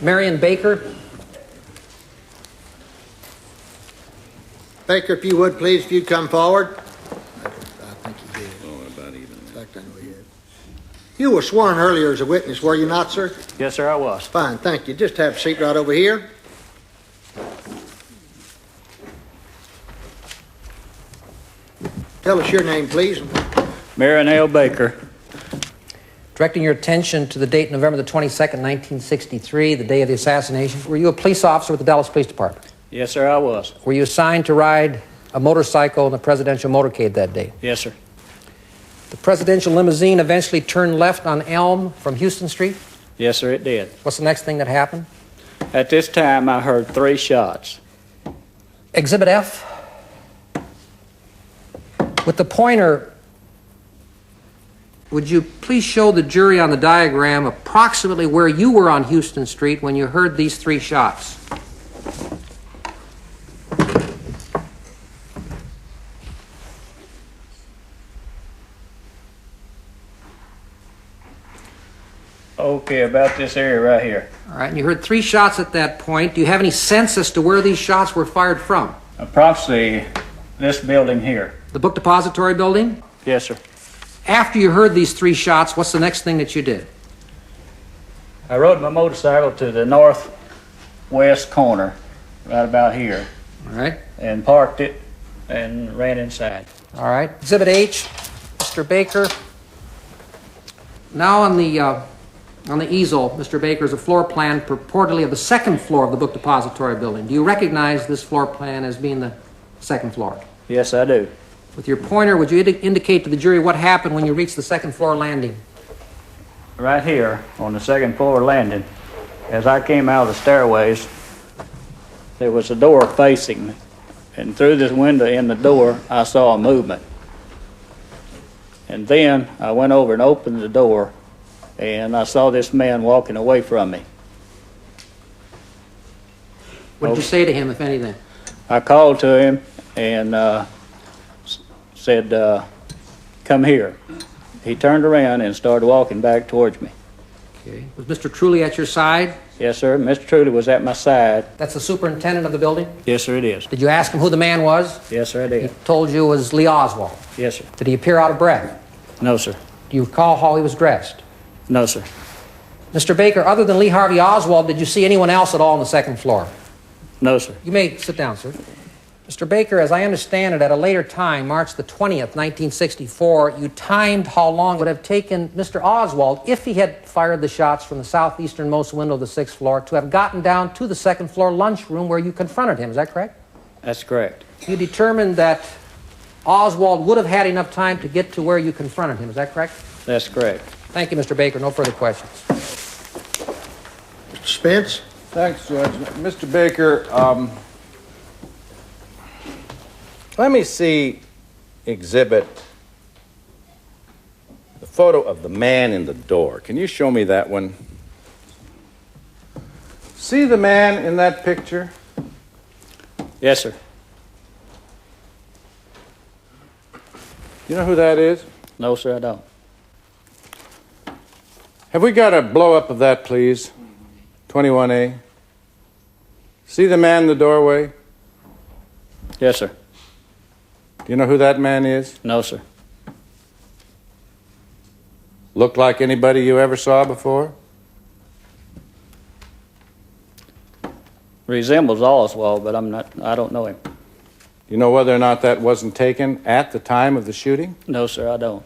Marrion Baker. Baker, if you would, please, if you'd come forward. I think you did. Oh, about even. In fact, I know you did. You were sworn earlier as a witness, were you not, sir? Yes, sir, I was. Fine, thank you. Just have a seat right over here. Tell us your name, please. Marrion Baker. Directing your attention to the date November the 22nd, 1963, the day of the assassination. Were you a police officer with the Dallas Police Department? Yes, sir, I was. Were you assigned to ride a motorcycle in the presidential motorcade that day? Yes, sir. The presidential limousine eventually turned left on Elm from Houston Street? Yes, sir, it did. What's the next thing that happened? At this time, I heard 3 shots. Exhibit F. With the pointer, would you please show the jury on the diagram approximately where you were on Houston Street when you heard these 3 shots? Okay, about this area right here. All right, and you heard 3 shots at that point. Do you have any sense as to where these shots were fired from? Approximately this building here. The book depository building? Yes, sir. After you heard these 3 shots, what's the next thing that you did? I rode my motorcycle to the northwest corner, right about here, All right. and parked it and ran inside. All right. Exhibit H, Mr. Baker. Now on the easel, Mr. Baker, is a floor plan purportedly of the 2nd floor of the book depository building. Do you recognize this floor plan as being the 2nd floor? Yes, I do. With your pointer, would you indicate to the jury what happened when you reached the 2nd floor landing? Right here on the 2nd floor landing, as I came out of the stairways, there was a door facing me. And through this window in the door, I saw a movement. And then I went over and opened the door, and I saw this man walking away from me. What did you say to him, if anything? I called to him and said, come here. He turned around and started walking back towards me. Okay. Was Mr. Truly at your side? Yes, sir. Mr. Truly was at my side. That's the superintendent of the building? Yes, sir, it is. Did you ask him who the man was? Yes, sir, I did. He told you it was Lee Oswald. Yes, sir. Did he appear out of breath? No, sir. Do you recall how he was dressed? No, sir. Mr. Baker, other than Lee Harvey Oswald, did you see anyone else at all on the 2nd floor? No, sir. You may sit down, sir. Mr. Baker, as I understand it, at a later time, March the 20th, 1964, you timed how long it would have taken Mr. Oswald, if he had fired the shots from the southeasternmost window of the 6th floor, to have gotten down to the 2nd floor lunchroom where you confronted him. Is that correct? That's correct. You determined that Oswald would have had enough time to get to where you confronted him. Is that correct? That's correct. Thank you, Mr. Baker. No further questions. Mr. Spence? Thanks, Judge. Mr. Baker, let me see exhibit the photo of the man in the door. Can you show me that one? See the man in that picture? Yes, sir. You know who that is? No, sir, I don't. Have we got a blow-up of that, please? 21A. See the man in the doorway? Yes, sir. Do you know who that man is? No, sir. Look like anybody you ever saw before? Resembles Oswald, but I don't know him. You know whether or not that wasn't taken at the time of the shooting? No, sir, I don't.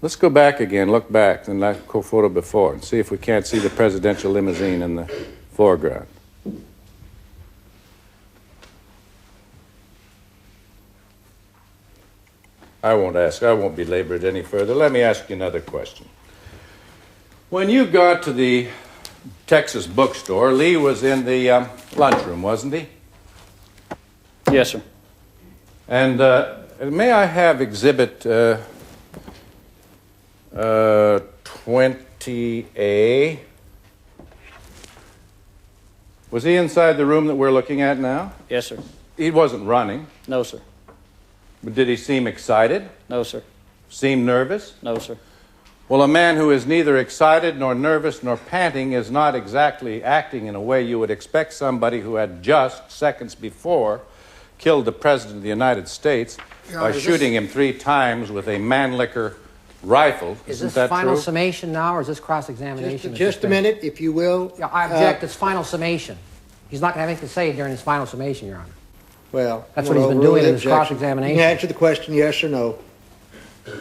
Let's go back again, look back, and that photo before, and see if we can't see the presidential limousine in the foreground. I won't belabor it any further. Let me ask you another question. When you got to the Texas bookstore, Lee was in the lunchroom, wasn't he? Yes, sir. And may I have exhibit 20A? Was he inside the room that we're looking at now? Yes, sir. He wasn't running. No, sir. But did he seem excited? No, sir. Seem nervous? No, sir. Well, a man who is neither excited nor nervous nor panting is not exactly acting in a way you would expect somebody who had just seconds before killed the President of the United States by shooting him 3 times with a Mannlicher rifle. Is Isn't this that final true? summation now, or is this cross-examination? Just a minute, if you will. Yeah, I object. It's final summation. He's not going to have anything to say during his final summation, Your Honor. Well, That's we'll what he's been overrule doing the in his objection. cross-examination. You can answer the question, yes or no. Do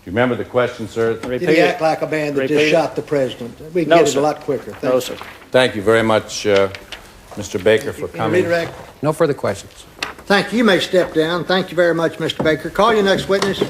you remember the question, sir? Did Repeat he it. act like a man that Repeat just it. shot the president? We can No, get it sir. a lot quicker. Thank No, you. sir. Thank you very much, Mr. Baker, for Any coming. redirect? No further questions. Thank you. You may step down. Thank you very much, Mr. Baker. Call your next witness.